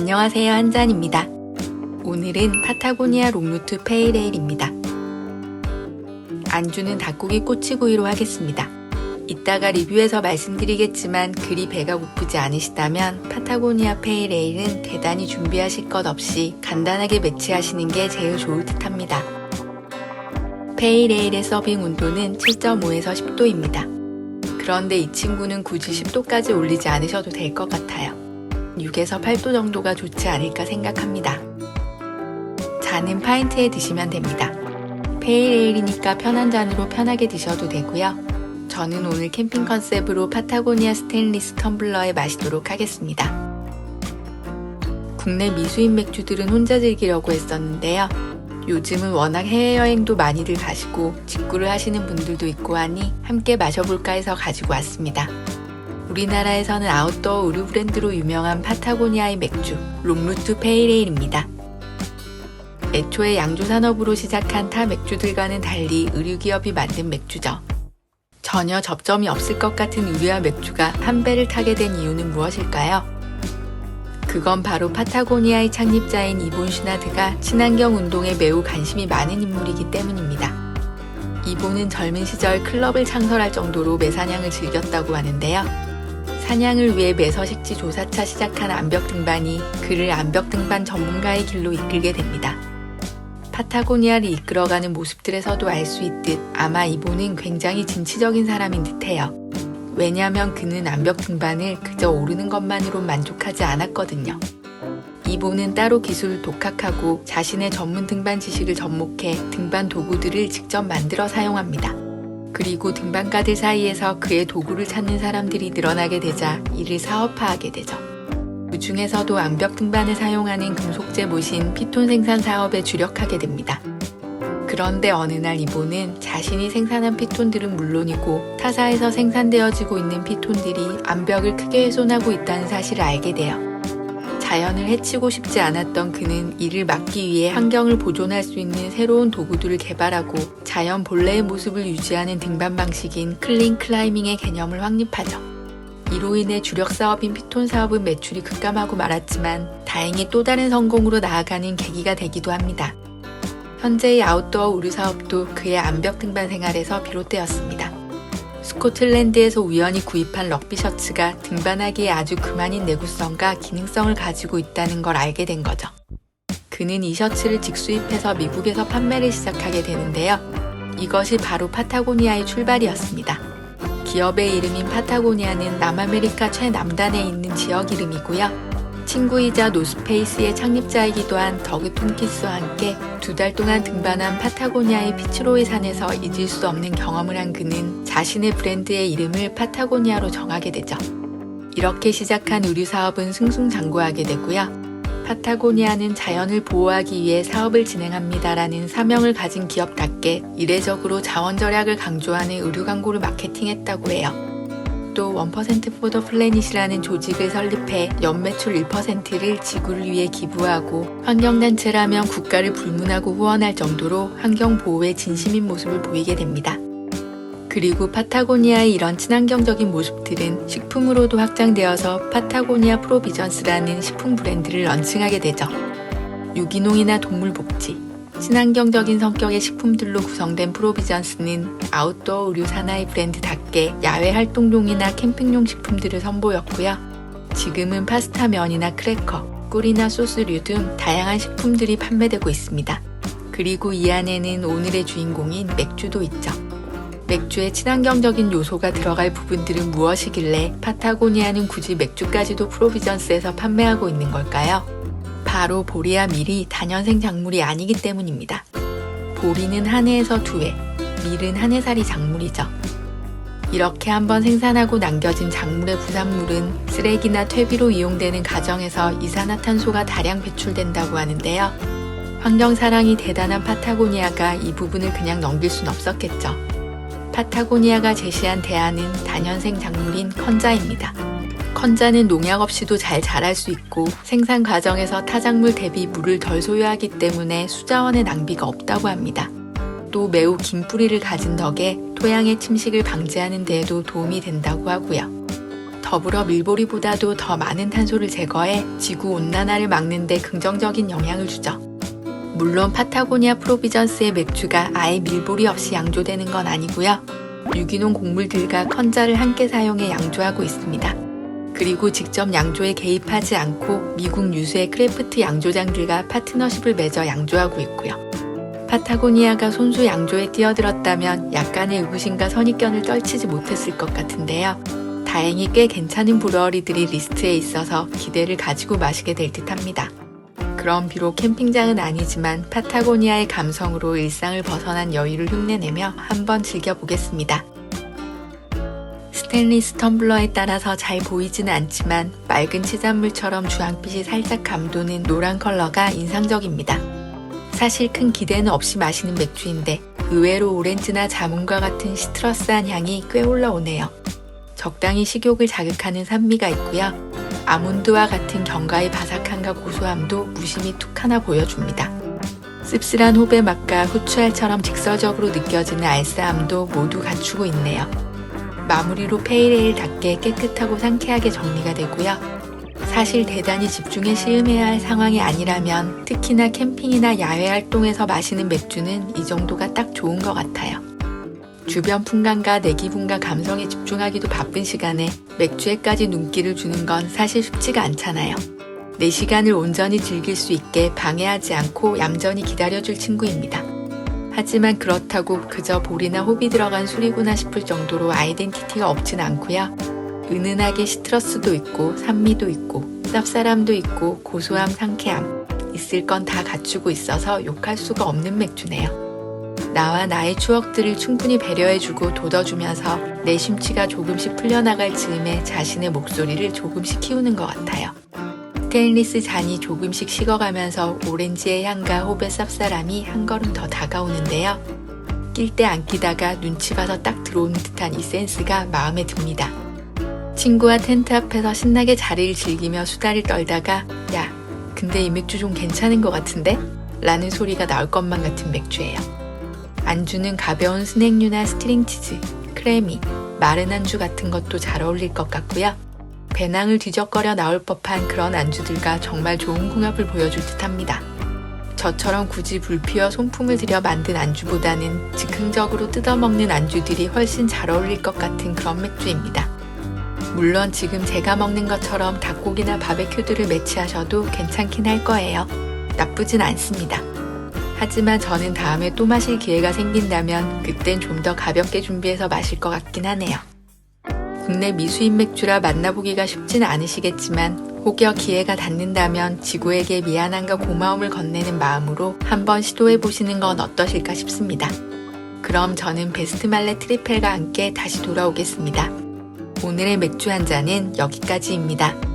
안녕하세요, 한잔입니다. 오늘은 파타고니아 롱루트 페일에일입니다. 안주는 닭고기 꼬치구이로 하겠습니다. 이따가 리뷰에서 말씀드리겠지만 그리 배가 고프지 않으시다면 파타고니아 페일에일은 대단히 준비하실 것 없이 간단하게 매치하시는 게 제일 좋을 듯 합니다. 페일에일의 서빙 온도는 7.5에서 10도입니다. 그런데 이 친구는 굳이 10도까지 올리지 않으셔도 될 것 같아요. 6에서 8도 정도가 좋지 않을까 생각합니다. 잔은 파인트에 드시면 됩니다. 페일에일이니까 편한 잔으로 편하게 드셔도 되고요. 저는 오늘 캠핑 컨셉으로 파타고니아 스테인리스 텀블러에 마시도록 하겠습니다. 국내 미수입 맥주들은 혼자 즐기려고 했었는데요. 요즘은 워낙 해외여행도 많이들 가시고 직구를 하시는 분들도 있고 하니 함께 마셔볼까 해서 가지고 왔습니다. 우리나라에서는 아웃도어 의류 브랜드로 유명한 파타고니아의 맥주, 롱루트 페일에일입니다. 애초에 양조산업으로 시작한 타 맥주들과는 달리 의류기업이 만든 맥주죠. 전혀 접점이 없을 것 같은 의류와 맥주가 한 배를 타게 된 이유는 무엇일까요? 그건 바로 파타고니아의 창립자인 이본 슈나드가 친환경 운동에 매우 관심이 많은 인물이기 때문입니다. 이본은 젊은 시절 클럽을 창설할 정도로 매사냥을 즐겼다고 하는데요. 사냥을 위해 매서식지 조사차 시작한 암벽 등반이 그를 암벽 등반 전문가의 길로 이끌게 됩니다. 파타고니아를 이끌어가는 모습들에서도 알 수 있듯 아마 이본은 굉장히 진취적인 사람인 듯해요. 왜냐하면 그는 암벽 등반을 그저 오르는 것만으로 만족하지 않았거든요. 이본은 따로 기술을 독학하고 자신의 전문 등반 지식을 접목해 등반 도구들을 직접 만들어 사용합니다. 그리고 등반가들 사이에서 그의 도구를 찾는 사람들이 늘어나게 되자 이를 사업화하게 되죠. 그 중에서도 암벽 등반을 사용하는 금속재 모신 피톤 생산 사업에 주력하게 됩니다. 그런데 어느 날 이본은 자신이 생산한 피톤들은 물론이고 타사에서 생산되어지고 있는 피톤들이 암벽을 크게 훼손하고 있다는 사실을 알게 돼요. 자연을 해치고 싶지 않았던 그는 이를 막기 위해 환경을 보존할 수 있는 새로운 도구들을 개발하고 자연 본래의 모습을 유지하는 등반 방식인 클린 클라이밍의 개념을 확립하죠. 이로 인해 주력 사업인 피톤 사업은 매출이 급감하고 말았지만 다행히 또 다른 성공으로 나아가는 계기가 되기도 합니다. 현재의 아웃도어 의류 사업도 그의 암벽 등반 생활에서 비롯되었습니다. 스코틀랜드에서 우연히 구입한 럭비 셔츠가 등반하기에 아주 그만인 내구성과 기능성을 가지고 있다는 걸 알게 된 거죠. 그는 이 셔츠를 직수입해서 미국에서 판매를 시작하게 되는데요. 이것이 바로 파타고니아의 출발이었습니다. 기업의 이름인 파타고니아는 남아메리카 최남단에 있는 지역 이름이고요. 친구이자 노스페이스의 창립자이기도 한 더그 톰키스와 함께 2달 동안 등반한 파타고니아의 피츠로이 산에서 잊을 수 없는 경험을 한 그는 자신의 브랜드의 이름을 파타고니아로 정하게 되죠. 이렇게 시작한 의류 사업은 승승장구하게 되고요. 파타고니아는 자연을 보호하기 위해 사업을 진행합니다라는 사명을 가진 기업답게 이례적으로 자원 절약을 강조하는 의류 광고를 마케팅했다고 해요. 또 1% for the planet이라는 조직을 설립해 연매출 1%를 지구를 위해 기부하고 환경단체라면 국가를 불문하고 후원할 정도로 환경보호에 진심인 모습을 보이게 됩니다. 그리고 파타고니아의 이런 친환경적인 모습들은 식품으로도 확장되어서 파타고니아 프로비전스라는 식품 브랜드를 런칭하게 되죠. 유기농이나 동물복지, 친환경적인 성격의 식품들로 구성된 프로비전스는 아웃도어 의류 산하의 브랜드답게 야외 활동용이나 캠핑용 식품들을 선보였고요. 지금은 파스타 면이나 크래커, 꿀이나 소스류 등 다양한 식품들이 판매되고 있습니다. 그리고 이 안에는 오늘의 주인공인 맥주도 있죠. 맥주에 친환경적인 요소가 들어갈 부분들은 무엇이길래 파타고니아는 굳이 맥주까지도 프로비전스에서 판매하고 있는 걸까요? 바로 보리와 밀이 다년생 작물이 아니기 때문입니다. 보리는 한 해에서 2해, 밀은 한 해살이 작물이죠. 이렇게 한번 생산하고 남겨진 작물의 부산물은 쓰레기나 퇴비로 이용되는 가정에서 이산화탄소가 다량 배출된다고 하는데요. 환경사랑이 대단한 파타고니아가 이 부분을 그냥 넘길 순 없었겠죠. 파타고니아가 제시한 대안은 다년생 작물인 컨자입니다. 컨자는 농약 없이도 잘 자랄 수 있고 생산 과정에서 타작물 대비 물을 덜 소요하기 때문에 수자원의 낭비가 없다고 합니다. 또 매우 긴 뿌리를 가진 덕에 토양의 침식을 방지하는 데에도 도움이 된다고 하고요. 더불어 밀보리보다도 더 많은 탄소를 제거해 지구온난화를 막는 데 긍정적인 영향을 주죠. 물론 파타고니아 프로비전스의 맥주가 아예 밀보리 없이 양조되는 건 아니고요. 유기농 곡물들과 컨자를 함께 사용해 양조하고 있습니다. 그리고 직접 양조에 개입하지 않고 미국 유수의 크래프트 양조장들과 파트너십을 맺어 양조하고 있고요. 파타고니아가 손수 양조에 뛰어들었다면 약간의 의구심과 선입견을 떨치지 못했을 것 같은데요. 다행히 꽤 괜찮은 브루어리들이 리스트에 있어서 기대를 가지고 마시게 될 듯합니다. 그럼 비록 캠핑장은 아니지만 파타고니아의 감성으로 일상을 벗어난 여유를 흉내내며 한번 즐겨보겠습니다. 스테인리스 텀블러에 따라서 잘 보이지는 않지만 맑은 치잔물처럼 주황빛이 살짝 감도는 노란 컬러가 인상적입니다. 사실 큰 기대는 없이 마시는 맥주인데 의외로 오렌지나 자문과 같은 시트러스한 향이 꽤 올라오네요. 적당히 식욕을 자극하는 산미가 있고요. 아몬드와 같은 견과의 바삭함과 고소함도 무심히 툭 하나 보여줍니다. 씁쓸한 호배 맛과 후추알처럼 직설적으로 느껴지는 알싸함도 모두 갖추고 있네요. 마무리로 페일에일답게 깨끗하고 상쾌하게 정리가 되고요. 사실 대단히 집중해 시음해야 할 상황이 아니라면 특히나 캠핑이나 야외 활동에서 마시는 맥주는 이 정도가 딱 좋은 것 같아요. 주변 풍광과 내 기분과 감성에 집중하기도 바쁜 시간에 맥주에까지 눈길을 주는 건 사실 쉽지가 않잖아요. 내 시간을 온전히 즐길 수 있게 방해하지 않고 얌전히 기다려줄 친구입니다. 하지만 그렇다고 그저 볼이나 홉이 들어간 술이구나 싶을 정도로 아이덴티티가 없진 않고요. 은은하게 시트러스도 있고 산미도 있고 쌉싸람도 있고 고소함, 상쾌함 있을 건 다 갖추고 있어서 욕할 수가 없는 맥주네요. 나와 나의 추억들을 충분히 배려해주고 돋워주면서 내 심취가 조금씩 풀려나갈 즈음에 자신의 목소리를 조금씩 키우는 것 같아요. 스테인리스 잔이 조금씩 식어가면서 오렌지의 향과 홉의 쌉싸람이 한 걸음 더 다가오는데요. 낄 때 안 끼다가 눈치 봐서 딱 들어오는 듯한 이 센스가 마음에 듭니다. 친구와 텐트 앞에서 신나게 자리를 즐기며 수다를 떨다가 야, 근데 이 맥주 좀 괜찮은 것 같은데? 라는 소리가 나올 것만 같은 맥주예요. 안주는 가벼운 스낵류나 스트링치즈, 크래미, 마른 안주 같은 것도 잘 어울릴 것 같고요. 배낭을 뒤적거려 나올 법한 그런 안주들과 정말 좋은 궁합을 보여줄 듯합니다. 저처럼 굳이 불 피워 손품을 들여 만든 안주보다는 즉흥적으로 뜯어먹는 안주들이 훨씬 잘 어울릴 것 같은 그런 맥주입니다. 물론 지금 제가 먹는 것처럼 닭고기나 바베큐들을 매치하셔도 괜찮긴 할 거예요. 나쁘진 않습니다. 하지만 저는 다음에 또 마실 기회가 생긴다면 그땐 좀 더 가볍게 준비해서 마실 것 같긴 하네요. 국내 미수입 맥주라 만나보기가 쉽진 않으시겠지만 혹여 기회가 닿는다면 지구에게 미안함과 고마움을 건네는 마음으로 한번 시도해보시는 건 어떠실까 싶습니다. 그럼 저는 베스트말레 트리펠과 함께 다시 돌아오겠습니다. 오늘의 맥주 한 잔은 여기까지입니다.